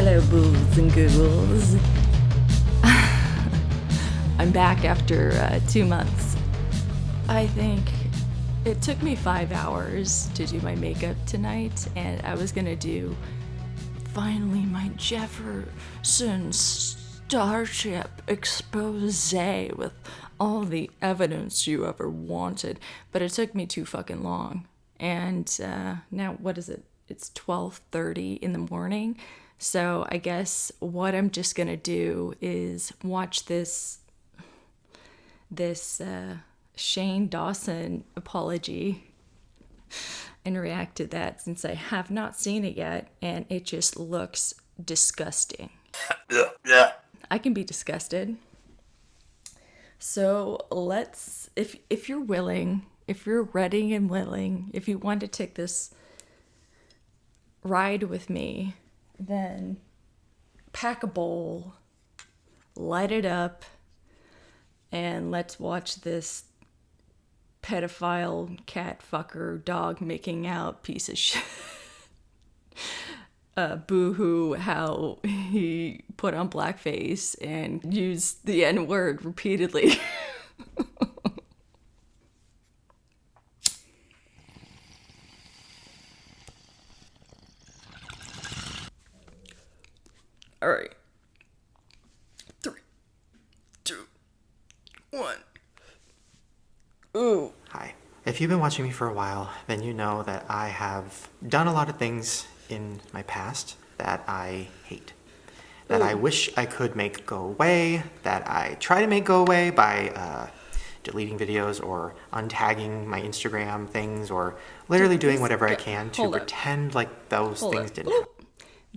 Hello, boos and googles. I'm back after 2 months. I think it took me 5 hours to do my makeup tonight, and I was gonna do finally my Jefferson Starship expose with all the evidence you ever wanted, but it took me too fucking long. And now, what is it? It's 12:30 in the morning. So I guess what I'm just gonna do is watch this Shane Dawson apology and react to that, since I have not seen it yet and it just looks disgusting. I can be disgusted. So let's, if you're willing, if you're ready and willing, if you want to take this ride with me, then pack a bowl, light it up, and let's watch this pedophile cat fucker dog making out piece of shit. Boo-hoo how he put on blackface and used the N-word repeatedly. All right. 3, 2, 1. Ooh. Hi. If you've been watching me for a while, then you know that I have done a lot of things in my past that I hate. That I wish I could make go away, that I try to make go away by deleting videos or untagging my Instagram things or literally doing whatever I can to pretend like those things didn't happen.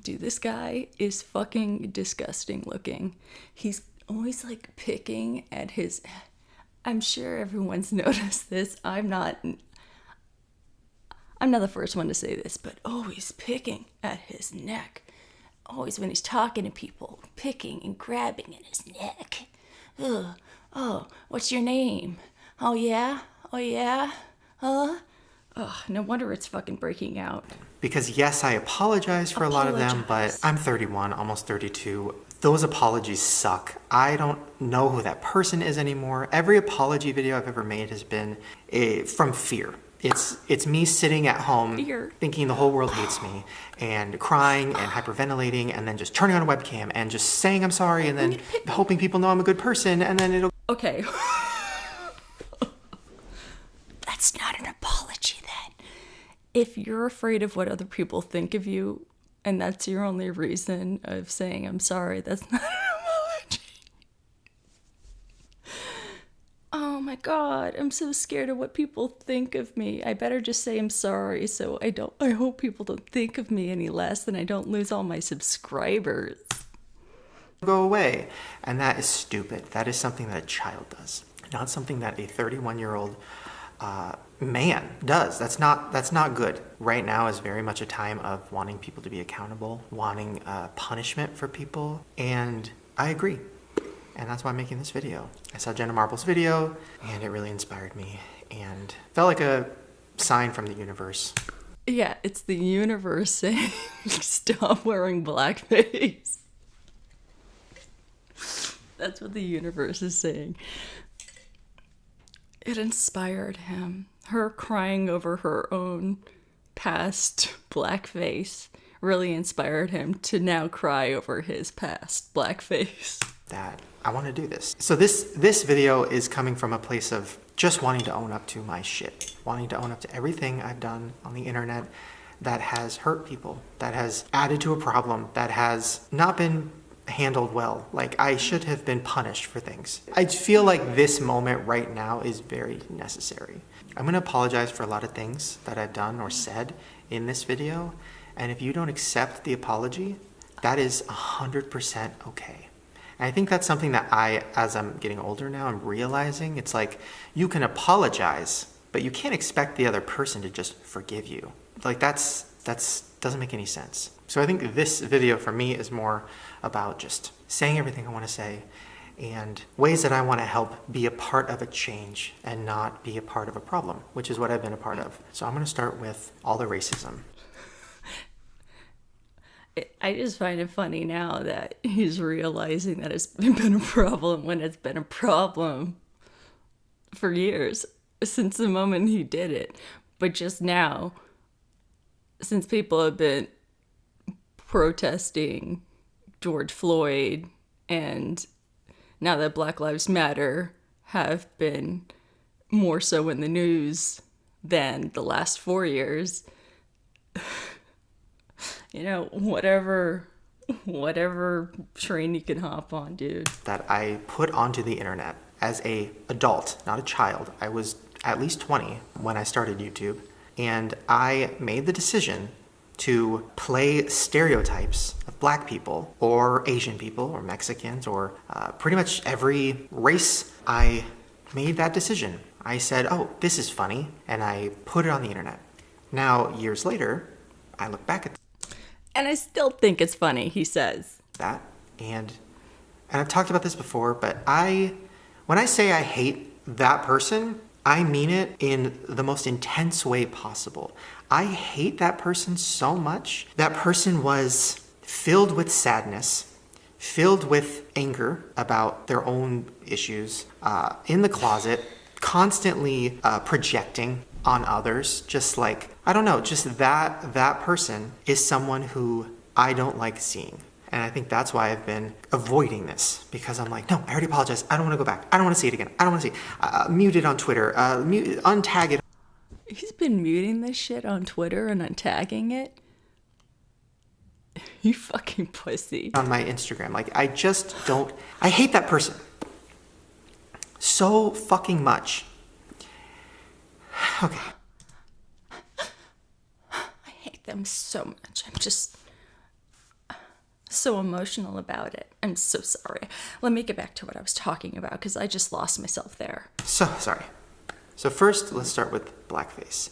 Dude, this guy is fucking disgusting looking. He's always like picking at his... I'm sure everyone's noticed this. I'm not the first one to say this, but always picking at his neck. Always when he's talking to people, picking and grabbing at his neck. Ugh. Oh, what's your name? Oh yeah? Oh yeah? Huh? Oh, no wonder it's fucking breaking out. Because yes, I apologize for a lot of them, but I'm 31, almost 32. Those apologies suck. I don't know who that person is anymore. Every apology video I've ever made has been from fear. It's me sitting at home thinking the whole world hates me and crying and hyperventilating and then just turning on a webcam and just saying I'm sorry and then hoping people know I'm a good person and then it'll... Okay. That's not an apology then. If you're afraid of what other people think of you and that's your only reason of saying I'm sorry, that's not an apology. Oh my God, I'm so scared of what people think of me. I better just say I'm sorry so I hope people don't think of me any less and I don't lose all my subscribers. Go away. And that is stupid. That is something that a child does, not something that a 31-year-old man does. That's not good. Right now is very much a time of wanting people to be accountable, wanting punishment for people, and I agree. And that's why I'm making this video. I saw Jenna Marbles' video, and it really inspired me, and felt like a sign from the universe. Yeah, it's the universe saying, stop wearing blackface. That's what the universe is saying. It inspired him. Her crying over her own past blackface really inspired him to now cry over his past blackface. That I want to do this. So this video is coming from a place of just wanting to own up to my shit. Wanting to own up to everything I've done on the internet that has hurt people, that has added to a problem, that has not been handled well. Like, I should have been punished for things. I feel like this moment right now is very necessary. I'm going to apologize for a lot of things that I've done or said in this video, and if you don't accept the apology, that is 100% okay. And I think that's something that as I'm getting older now, I'm realizing. It's like, you can apologize, but you can't expect the other person to just forgive you. Like, that's doesn't make any sense. So I think this video for me is more about just saying everything I want to say and ways that I want to help be a part of a change and not be a part of a problem, which is what I've been a part of. So I'm going to start with all the racism. I just find it funny now that he's realizing that it's been a problem when it's been a problem for years, since the moment he did it. But just now, since people have been protesting George Floyd, and now that Black Lives Matter have been more so in the news than the last 4 years, you know, whatever train you can hop on, dude. That I put onto the internet as a adult, not a child. I was at least 20 when I started YouTube, and I made the decision to play stereotypes of Black people or Asian people or Mexicans or pretty much every race. I made that decision. I said, oh, this is funny, and I put it on the internet. Now, years later, I look back at And I still think it's funny, he says. that, and I've talked about this before, but when I say I hate that person, I mean it in the most intense way possible. I hate that person so much. That person was filled with sadness, filled with anger about their own issues, in the closet, constantly projecting on others, just like, I don't know, just that person is someone who I don't like seeing. And I think that's why I've been avoiding this, because I'm like, no, I already apologized. I don't want to go back. I don't want to see it again. I don't want to see it. Mute it on Twitter. Untag it. He's been muting this shit on Twitter and untagging it. You fucking pussy. On my Instagram. Like, I just don't, I hate that person so fucking much. Okay. I hate them so much. I'm just so emotional about it. I'm so sorry. Let me get back to what I was talking about, because I just lost myself there. So, sorry. So first, let's start with blackface.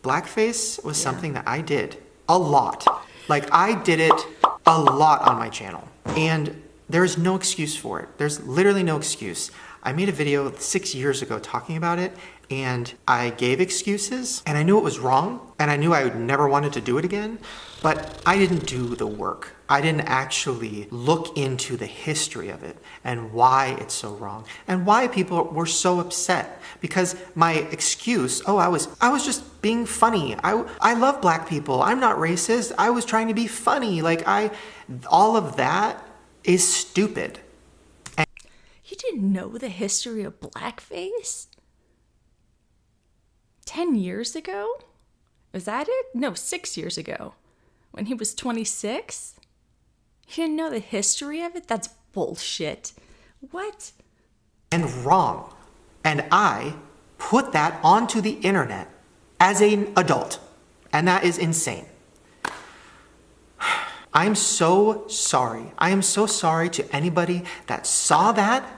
Blackface was something that I did a lot. Like, I did it a lot on my channel. And there's no excuse for it. There's literally no excuse. I made a video 6 years ago talking about it, and I gave excuses, and I knew it was wrong, and I knew I would never wanted to do it again, but I didn't do the work. I didn't actually look into the history of it and why it's so wrong and why people were so upset. Because my excuse, I was just being funny. I love Black people. I'm not racist. I was trying to be funny. All of that is stupid. You didn't know the history of blackface? 10 years ago? Was that it? No, 6 years ago. When he was 26? You didn't know the history of it? That's bullshit. What? And wrong. And I put that onto the internet as an adult. And that is insane. I'm so sorry. I am so sorry to anybody that saw that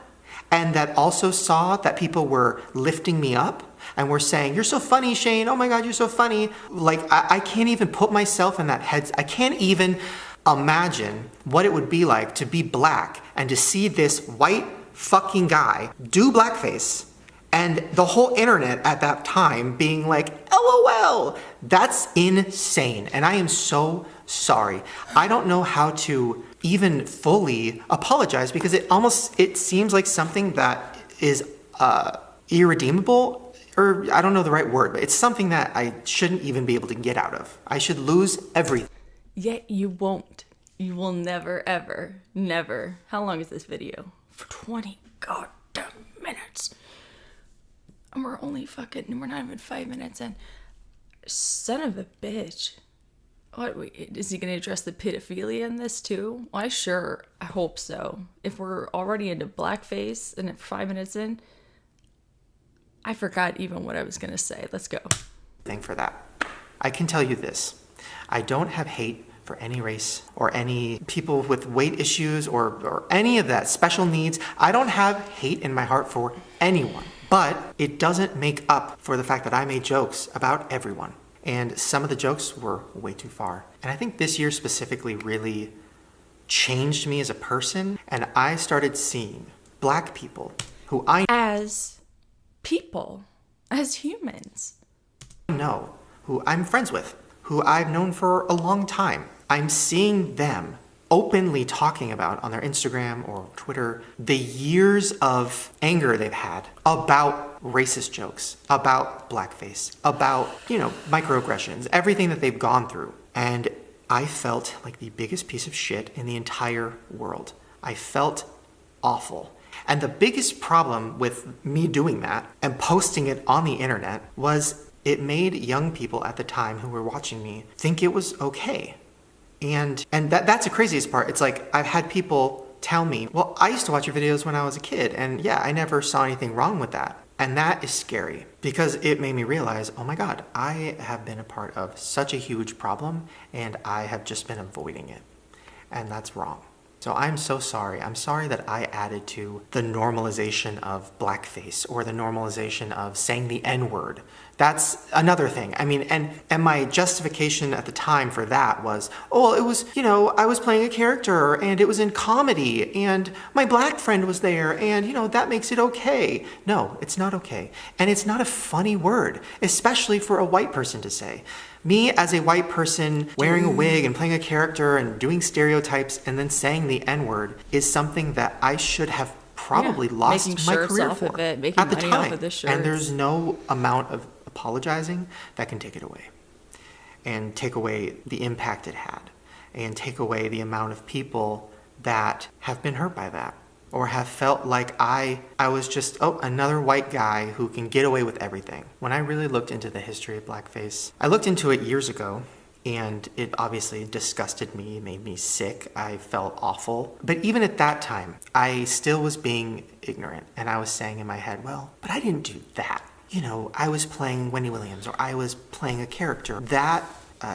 and that also saw that people were lifting me up and were saying, you're so funny, Shane. Oh my God, you're so funny. I can't even put myself in that head. I can't even imagine what it would be like to be Black and to see this white fucking guy do blackface, and the whole internet at that time being like, LOL. That's insane. And I am so sorry. I don't know how to even fully apologize, because it seems like something that is irredeemable, or I don't know the right word, but it's something that I shouldn't even be able to get out of. I should lose everything. Yet you won't. You will never, ever, never. How long is this video? For 20 goddamn minutes. And we're not even 5 minutes in. Son of a bitch. What, is he going to address the pedophilia in this too? Why, sure. I hope so. If we're already into blackface and at 5 minutes in, I forgot even what I was going to say. Let's go. For that. I can tell you this. I don't have hate for any race or any people with weight issues or any of that, special needs. I don't have hate in my heart for anyone. But it doesn't make up for the fact that I made jokes about everyone. And some of the jokes were way too far. And I think this year specifically really changed me as a person. And I started seeing Black people who I as people, as humans. know, who I'm friends with, who I've known for a long time. I'm seeing them openly talking about on their Instagram or Twitter the years of anger they've had about racist jokes, about blackface, about, microaggressions, everything that they've gone through. And I felt like the biggest piece of shit in the entire world. I felt awful. And the biggest problem with me doing that and posting it on the internet was it made young people at the time who were watching me think it was okay. And that's the craziest part. It's like I've had people tell me, well, I used to watch your videos when I was a kid, and yeah, I never saw anything wrong with that. And that is scary because it made me realize, oh my God, I have been a part of such a huge problem and I have just been avoiding it. And that's wrong. So I'm so sorry. I'm sorry that I added to the normalization of blackface or the normalization of saying the N-word. That's another thing. I mean, and my justification at the time for that was, oh, well, it was, I was playing a character and it was in comedy and my black friend was there and, that makes it okay. No, it's not okay. And it's not a funny word, especially for a white person to say. Me as a white person wearing a wig and playing a character and doing stereotypes and then saying the N-word is something that I should have probably lost my career off for of it, making at the money time. off of the shirts. And there's no amount of apologizing that can take it away and take away the impact it had and take away the amount of people that have been hurt by that or have felt like I was just, another white guy who can get away with everything. When I really looked into the history of blackface, I looked into it years ago, and it obviously disgusted me, made me sick. I felt awful. But even at that time, I still was being ignorant, and I was saying in my head, well, but I didn't do that. I was playing Wendy Williams, or I was playing a character. That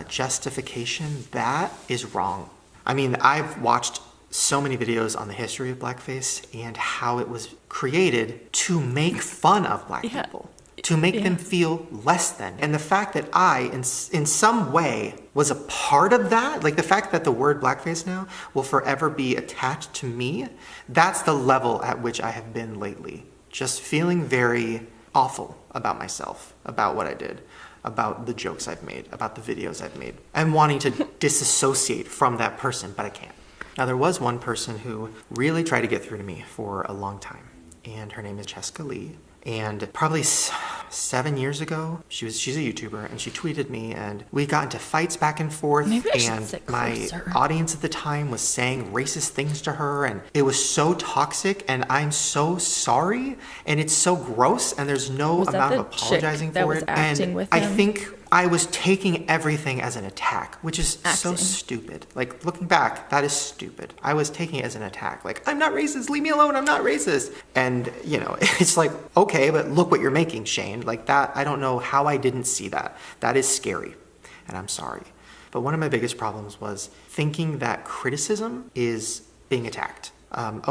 justification, that is wrong. I mean, I've watched so many videos on the history of blackface and how it was created to make fun of black people, to make them feel less than. And the fact that I, in some way, was a part of that, like the fact that the word blackface now will forever be attached to me, that's the level at which I have been lately. Just feeling very awful about myself, about what I did, about the jokes I've made, about the videos I've made, and wanting to disassociate from that person, but I can't. Now, there was one person who really tried to get through to me for a long time, and her name is Jessica Lee. And probably 7 years ago, she's a YouTuber, and she tweeted me, and we got into fights back and forth. Maybe I should and sit my closer. audience at the time was saying racist things to her, and it was so toxic. And I'm so sorry, and it's so gross, and there's no amount of apologizing for it. And I think I was taking everything as an attack, which is so stupid. Like, looking back, that is stupid. I was taking it as an attack. Like, I'm not racist, leave me alone, I'm not racist. And, it's like, okay, but look what you're making, Shane. Like that, I don't know how I didn't see that. That is scary, and I'm sorry. But one of my biggest problems was thinking that criticism is being attacked.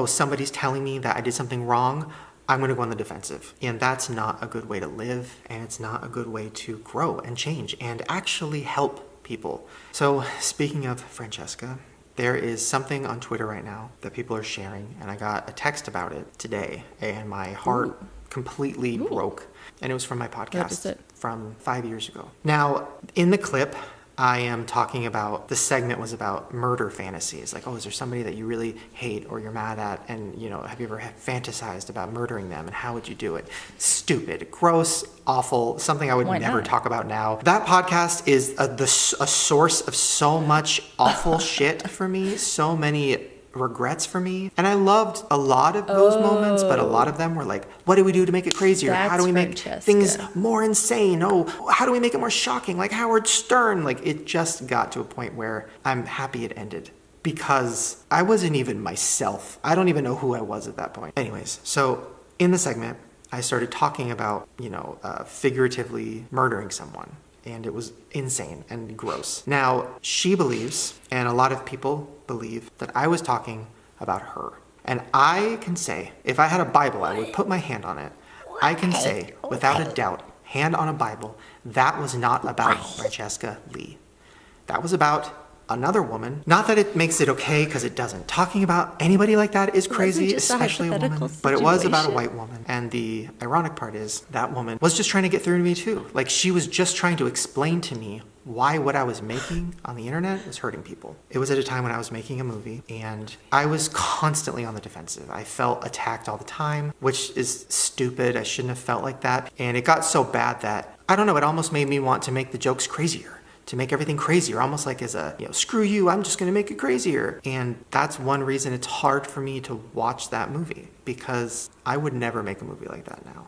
Somebody's telling me that I did something wrong, I'm going to go on the defensive. And that's not a good way to live, and it's not a good way to grow and change and actually help people. So speaking of Francesca, there is something on Twitter right now that people are sharing, and I got a text about it today, and my heart completely broke. And it was from my podcast from 5 years ago. Now, in the clip, I am talking about, the segment was about murder fantasies. Like, is there somebody that you really hate or you're mad at? And, have you ever fantasized about murdering them? And how would you do it? Stupid, gross, awful, something I would never talk about now. That podcast is a source of so much awful shit for me, so many regrets for me. And I loved a lot of those moments, but a lot of them were like, what do we do to make it crazier? How do we make things more insane? How do we make it more shocking? Like Howard Stern. Like, it just got to a point where I'm happy it ended because I wasn't even myself. I don't even know who I was at that point. Anyways, so in the segment, I started talking about, figuratively murdering someone. And it was insane and gross. Now, she believes, and a lot of people believe, that I was talking about her. And I can say, if I had a Bible, I would put my hand on it. I can say, without a doubt, hand on a Bible, that was not about Francesca Lee. That was about another woman. Not that it makes it okay, because it doesn't. Talking about anybody like that is crazy, especially a woman. But it was about a white woman. And the ironic part is that woman was just trying to get through to me too. Like, she was just trying to explain to me why what I was making on the internet was hurting people. It was at a time when I was making a movie and I was constantly on the defensive. I felt attacked all the time, which is stupid. I shouldn't have felt like that. And it got so bad that, I don't know, it almost made me want to make the jokes crazier, to make everything crazier, almost like as a, screw you, I'm just gonna make it crazier. And that's one reason it's hard for me to watch that movie, because I would never make a movie like that now.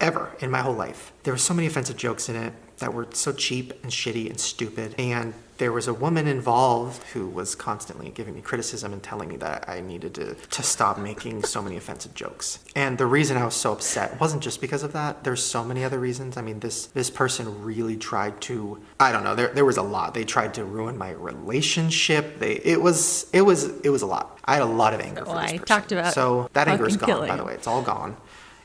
Ever in my whole life. There were so many offensive jokes in it that were so cheap and shitty and stupid. And there was a woman involved who was constantly giving me criticism and telling me that I needed to stop making so many offensive jokes. And the reason I was so upset wasn't just because of that. There's so many other reasons. I mean, this person really tried to, I don't know, there was a lot. They tried to ruin my relationship. It was a lot. I had a lot of anger for this person. Talked about so that anger is gone, by the way. It's all gone.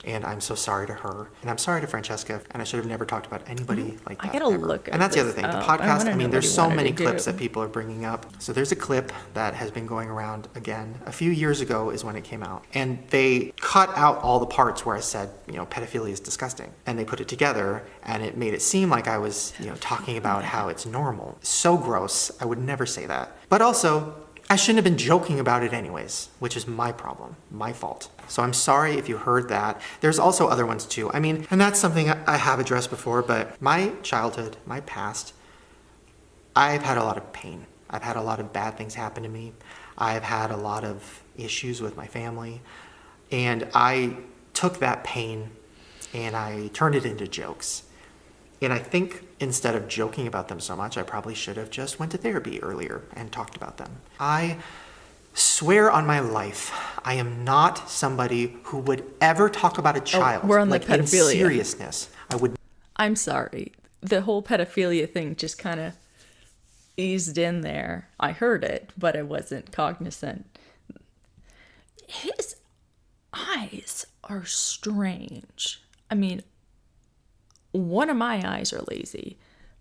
And I'm so sorry to her. And I'm sorry to Francesca. And I should have never talked about anybody like that. I gotta look at And that's the other thing. The podcast, I mean, there's so many clips do. that people are bringing up. So there's a clip that has been going around again. A few years ago is when it came out. And they cut out all the parts where I said, pedophilia is disgusting. And they put it together and it made it seem like I was, talking about how it's normal. So gross. I would never say that. But also, I shouldn't have been joking about it anyways, which is my problem, my fault. So I'm sorry if you heard that. There's also other ones too. I mean, and that's something I have addressed before, but my childhood, my past, I've had a lot of pain. I've had a lot of bad things happen to me. I've had a lot of issues with my family. And I took that pain and I turned it into jokes. And I think instead of joking about them so much, I probably should have just went to therapy earlier and talked about them. I swear on my life, I am not somebody who would ever talk about a child. We're on like the pedophilia. In seriousness. I'm sorry. The whole pedophilia thing just kind of eased in there. I heard it, but I wasn't cognizant. His eyes are strange. I mean, one of my eyes are lazy,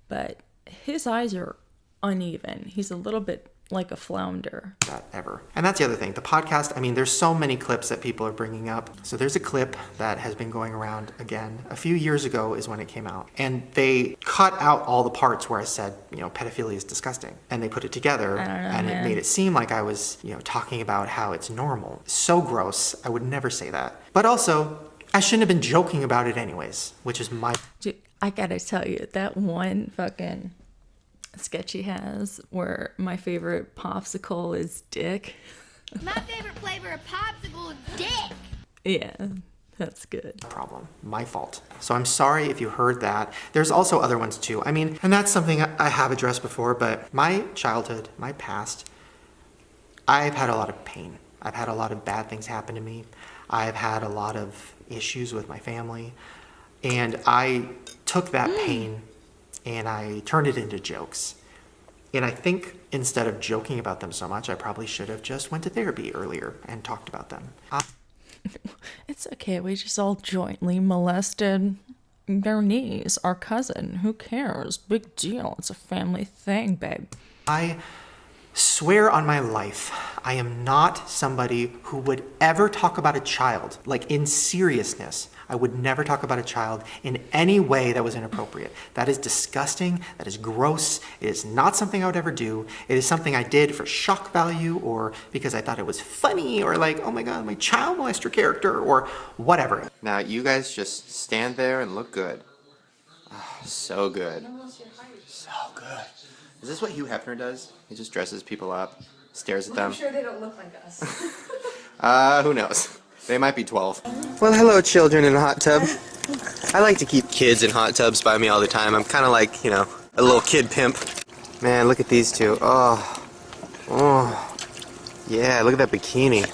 but his eyes are uneven. He's a little bit like a flounder. That ever. And that's the other thing. The podcast, I mean, there's so many clips that people are bringing up. So there's a clip that has been going around again. A few years ago is when it came out. And they cut out all the parts where I said, pedophilia is disgusting. And they put it together and it made it seem like I was, talking about how it's normal. So gross. I would never say that. But also, I shouldn't have been joking about it anyways, which is my... Dude, I gotta tell you, that one fucking sketch he has where my favorite popsicle is dick. My favorite flavor of popsicle is dick. Yeah, that's good. Problem. My fault. So I'm sorry if you heard that. There's also other ones too. I mean, and that's something I have addressed before, but my childhood, my past, I've had a lot of pain. I've had a lot of bad things happen to me. I've had a lot of issues with my family. And I took that pain and I turned it into jokes. And I think instead of joking about them so much, I probably should have just went to therapy earlier and talked about them. It's okay. We just all jointly molested their niece, our cousin. Who cares? Big deal. It's a family thing, babe. I swear on my life, I am not somebody who would ever talk about a child, like in seriousness. I would never talk about a child in any way that was inappropriate. That is disgusting. That is gross. It is not something I would ever do. It is something I did for shock value or because I thought it was funny or like, oh my God, my child molester character or whatever. Now you guys just stand there and look good. Oh, so good. So good. Is this what Hugh Hefner does? He just dresses people up, stares at them. I'm sure they don't look like us. Who knows? They might be 12. Well, hello, children in a hot tub. I like to keep kids in hot tubs by me all the time. I'm kind of like, a little kid pimp. Man, look at these two. Oh. Yeah, look at that bikini.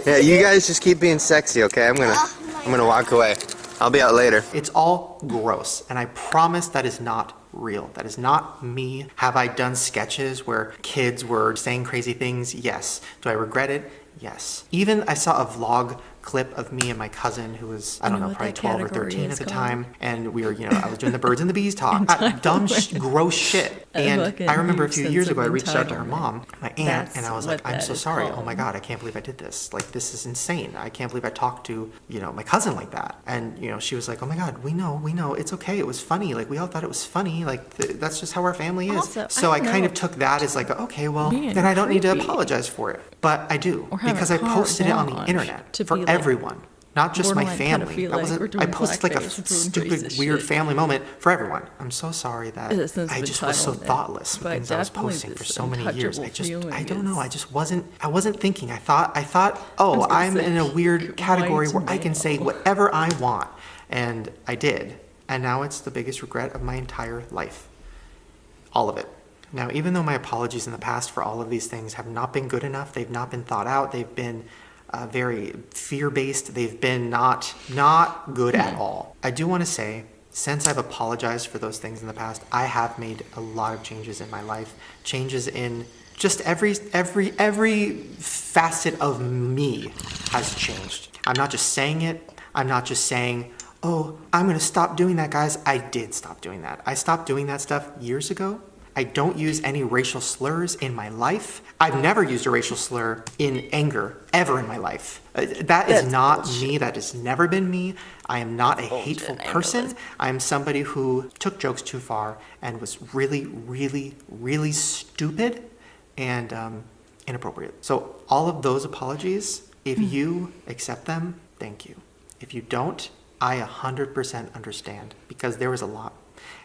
Yeah, you guys just keep being sexy, okay? I'm gonna walk away. I'll be out later. It's all gross, and I promise that is not real. That is not me. Have I done sketches where kids were saying crazy things? Yes. Do I regret it? Yes. Even I saw a vlog clip of me and my cousin who was, I don't know, what probably that 12 or category 13 is at the called. time. And we were, I was doing the birds and the bees talk. Dumb, gross shit. And fucking I remember a few huge years sense ago, I of reached out to her entitlement. mom, my aunt, That's and I was what like, I'm that so is sorry. Oh called. my God, I can't believe I did this. Like, this is insane. I can't believe I talked to, my cousin like that. And, she was like, oh my God, we know. It's okay. It was funny. Like, we all thought it was funny. Like, that's just how our family is. Also, So I I don't kind know. of took that as like, okay, well, Being then I don't need to creepy. apologize for it. But I do, Or have because a I posted it on the carte internet blanche to for be, like, everyone. Not just my borderline family. pedophilic. That We're wasn't. doing I posted like a blackface, we're doing stupid, racist weird shit. family moment for everyone. I'm so sorry that It's a sense of I just was so entitlement, thoughtless with but things I was definitely posting for this so many years. untouchable I don't feeling know. is- I just wasn't. I wasn't thinking. I thought. Oh, gonna I'm say, in a weird category white where I can say male. whatever I want, and I did. And now it's the biggest regret of my entire life. All of it. Now, even though my apologies in the past for all of these things have not been good enough, they've not been thought out, they've been very fear-based, they've been not good at all. I do want to say, since I've apologized for those things in the past, I have made a lot of changes in my life, changes in just every facet of me has changed. I'm not just saying it. I'm not just saying, oh, I'm going to stop doing that, guys. I did stop doing that. I stopped doing that stuff years ago. I don't use any racial slurs in my life. I've never used a racial slur in anger ever in my life. That is That's not bullshit. me. That has never been me. I am not a hateful I know person. that. I am somebody who took jokes too far and was really, really, really stupid and inappropriate. So all of those apologies, if you accept them, thank you. If you don't, I 100% understand, because there was a lot.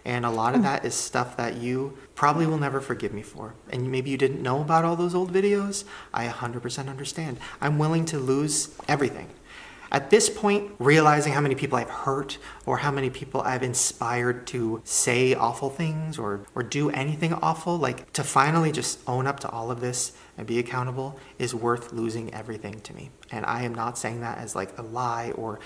And a lot of that is stuff that you probably will never forgive me for. And maybe you didn't know about all those old videos. I 100% understand. I'm willing to lose everything. At this point, realizing how many people I've hurt or how many people I've inspired to say awful things or do anything awful, like to finally just own up to all of this and be accountable is worth losing everything to me. And I am not saying that as like a lie or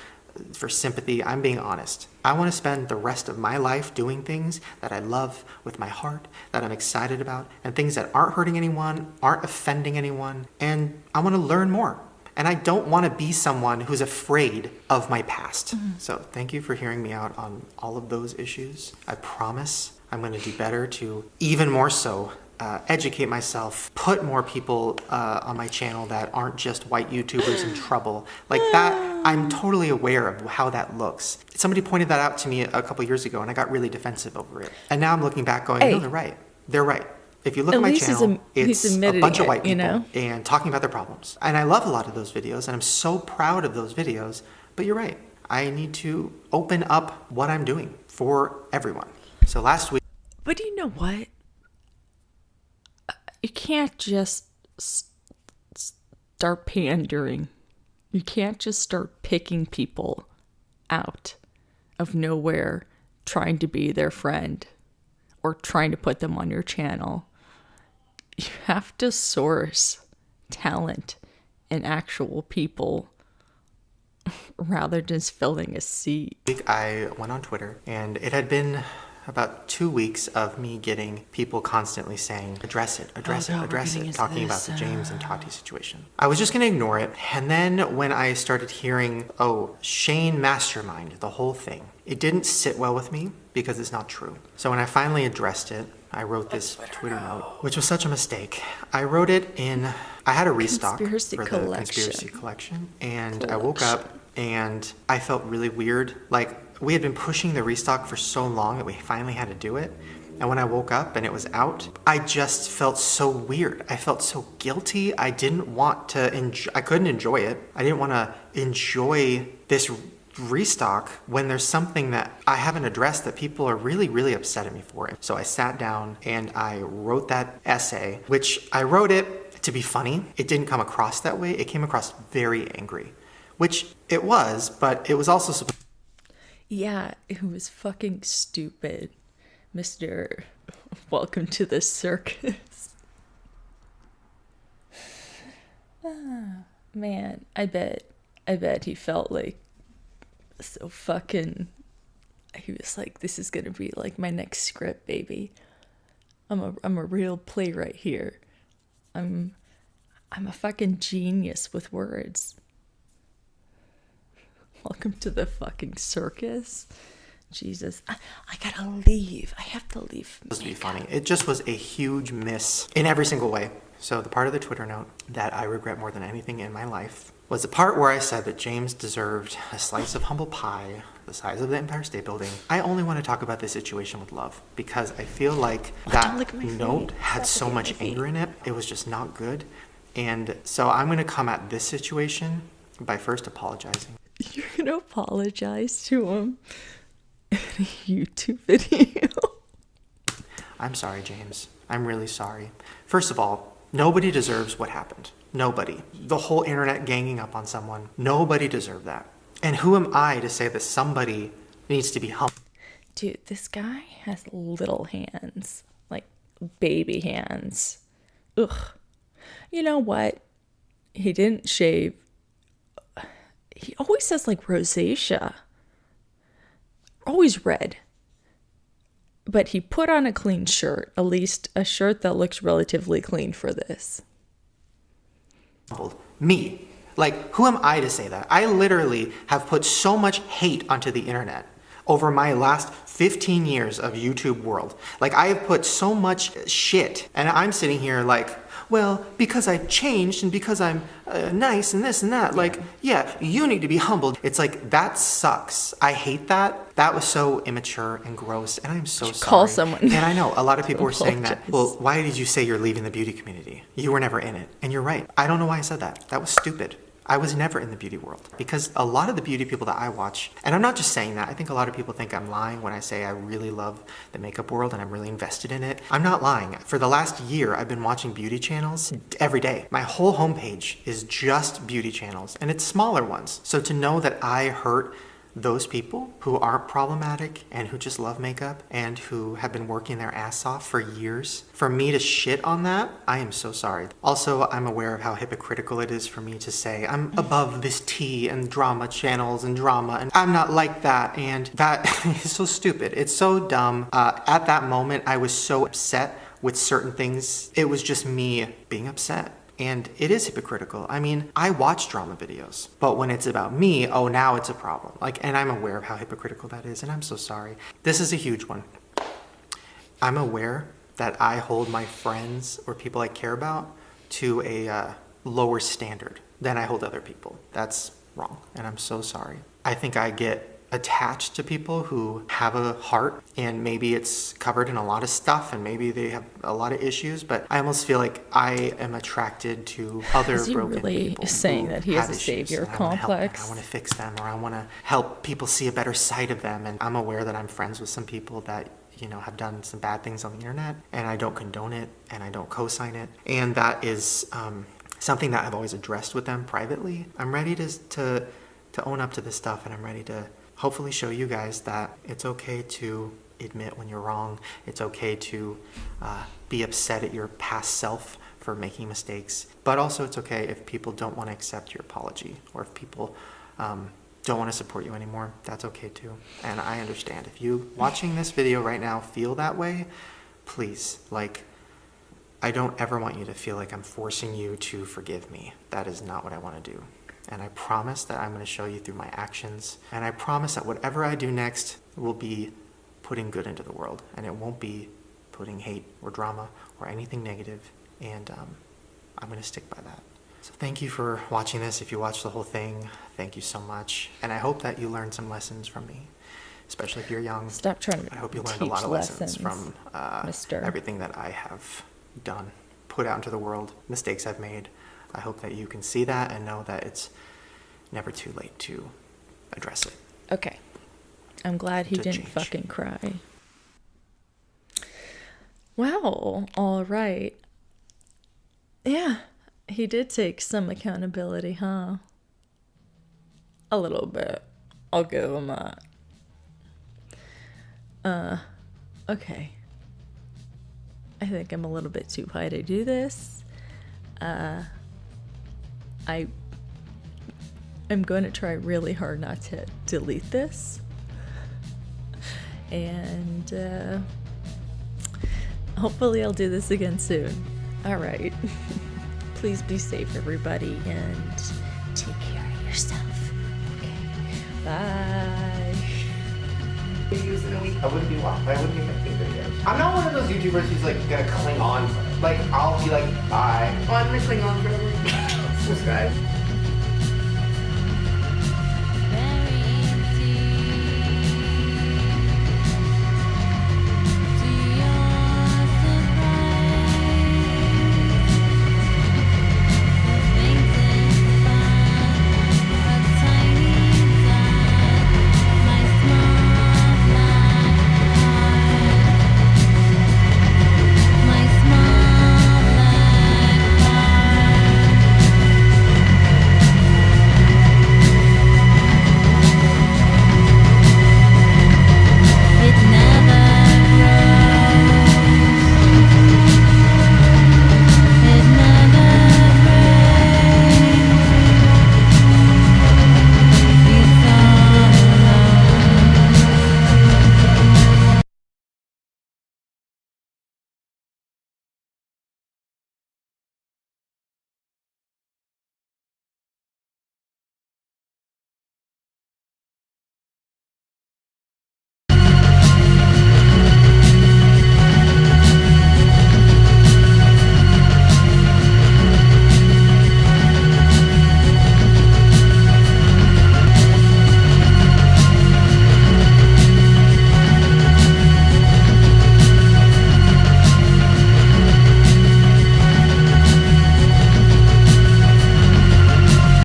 for sympathy. I'm being honest. I want to spend the rest of my life doing things that I love with my heart, that I'm excited about, and things that aren't hurting anyone, aren't offending anyone, and I want to learn more. And I don't want to be someone who's afraid of my past. So thank you for hearing me out on all of those issues. I promise I'm going to do better to even more so educate myself, put more people on my channel that aren't just white YouTubers in trouble. Like that, I'm totally aware of how that looks. Somebody pointed that out to me a couple years ago and I got really defensive over it. And now I'm looking back going, Hey. no, they're right. They're right. If you look At at my least channel, he's it's a admitting bunch of it, white you people know? and talking about their problems. And I love a lot of those videos and I'm so proud of those videos, but you're right. I need to open up what I'm doing for everyone. So last week, But you know what? You can't just start pandering. You can't just start picking people out of nowhere, trying to be their friend or trying to put them on your channel. You have to source talent and actual people rather than just filling a seat. I went on Twitter and it had been about 2 weeks of me getting people constantly saying, address it, God, we're address getting it, into talking about this, the James and Tati situation. I was just going to ignore it. And then when I started hearing, oh, Shane mastermind, the whole thing, it didn't sit well with me because it's not true. So when I finally addressed it, I wrote this Twitter note, which was such a mistake. I wrote it in, I had a restock Conspiracy for the collection. conspiracy collection. And I woke up and I felt really weird. Like, we had been pushing the restock for so long that we finally had to do it. And when I woke up and it was out, I just felt so weird. I felt so guilty. I didn't want to I couldn't enjoy it. I didn't want to enjoy this restock when there's something that I haven't addressed that people are really, really upset at me for. So I sat down and I wrote that essay, which I wrote it to be funny. It didn't come across that way. It came across very angry, which it was, but it was also supposed. Yeah, it was fucking stupid, Mr. Welcome to the circus. Man, I bet he felt like so fucking, he was like, this is gonna be like my next script, baby. I'm a real playwright here. I'm a fucking genius with words. Welcome to the fucking circus. Jesus. I gotta leave. I have to leave. Supposed to be funny. It just was a huge miss in every single way. So the part of the Twitter note that I regret more than anything in my life was the part where I said that James deserved a slice of humble pie the size of the Empire State Building. I only want to talk about this situation with love because I feel like that note had so much anger in it. It was just not good. And so I'm going to come at this situation by first apologizing. You're going to apologize to him in a YouTube video? I'm sorry, James. I'm really sorry. First of all, nobody deserves what happened. Nobody. The whole internet ganging up on someone. Nobody deserved that. And who am I to say that somebody needs to be humbled? Dude, this guy has little hands. Like, baby hands. Ugh. You know what? He didn't shave. He always says, like, rosacea. Always red. But he put on a clean shirt. At least a shirt that looks relatively clean for this. Me. Like, who am I to say that? I literally have put so much hate onto the internet over my last 15 years of YouTube world. Like, I have put so much shit, and I'm sitting here like, well, because I changed and because I'm nice and this and that, like, yeah, you need to be humbled. It's like, that sucks. I hate that. That was so immature and gross, and I'm so sorry. Call someone. And I know a lot of people were saying that, well, why did you say you're leaving the beauty community? You were never in it. And you're right. I don't know why I said that. That was stupid. I was never in the beauty world because a lot of the beauty people that I watch, and I'm not just saying that, I think a lot of people think I'm lying when I say I really love the makeup world and I'm really invested in it. I'm not lying. For the last year, I've been watching beauty channels every day. My whole homepage is just beauty channels, and it's smaller ones. So to know that I hurt those people who aren't problematic and who just love makeup and who have been working their ass off for years, for me to shit on that, I am so sorry. Also, I'm aware of how hypocritical it is for me to say I'm above this tea and drama channels and drama, and I'm not like that, and that is so stupid. It's so dumb. At that moment, I was so upset with certain things. It was just me being upset. And it is hypocritical. I mean, I watch drama videos, but when it's about me, oh, now it's a problem. Like, and I'm aware of how hypocritical that is, and I'm so sorry. This is a huge one. I'm aware that I hold my friends or people I care about to a lower standard than I hold other people. That's wrong, and I'm so sorry. I think I get attached to people who have a heart, and maybe it's covered in a lot of stuff and maybe they have a lot of issues, but I almost feel like I am attracted to other broken people. Is he really saying that he has a savior complex? I want to fix them, or I want to help people see a better side of them. And I'm aware that I'm friends with some people that, you know, have done some bad things on the internet, and I don't condone it and I don't co-sign it, and that is something that I've always addressed with them privately. I'm ready to own up to this stuff, and I'm ready to hopefully show you guys that it's okay to admit when you're wrong. It's okay to be upset at your past self for making mistakes. But also it's okay if people don't want to accept your apology, or if people don't want to support you anymore. That's okay too. And I understand. If you watching this video right now feel that way, please, like, I don't ever want you to feel like I'm forcing you to forgive me. That is not what I want to do. And I promise that I'm going to show you through my actions. And I promise that whatever I do next will be putting good into the world. And it won't be putting hate or drama or anything negative. And I'm going to stick by that. So thank you for watching this. If you watched the whole thing, thank you so much. And I hope that you learned some lessons from me, especially if you're young. Stop trying to I hope you learned a lot of lessons from everything that I have done, put out into the world, mistakes I've made. I hope that you can see that and know that it's never too late to address it. Okay. I'm glad he didn't fucking cry. Well, all right. Yeah, he did take some accountability, huh? A little bit. I'll give him that. Okay. I think I'm a little bit too high to do this. I'm going to try really hard not to delete this. And hopefully I'll do this again soon. All right. Please be safe, everybody, and take care of yourself. Okay. Bye. Videos in a week. I wouldn't be making videos. I'm not one of those YouTubers who's like gonna cling on. Like I'll be like, bye. Oh, I'm gonna cling on forever. Subscribe.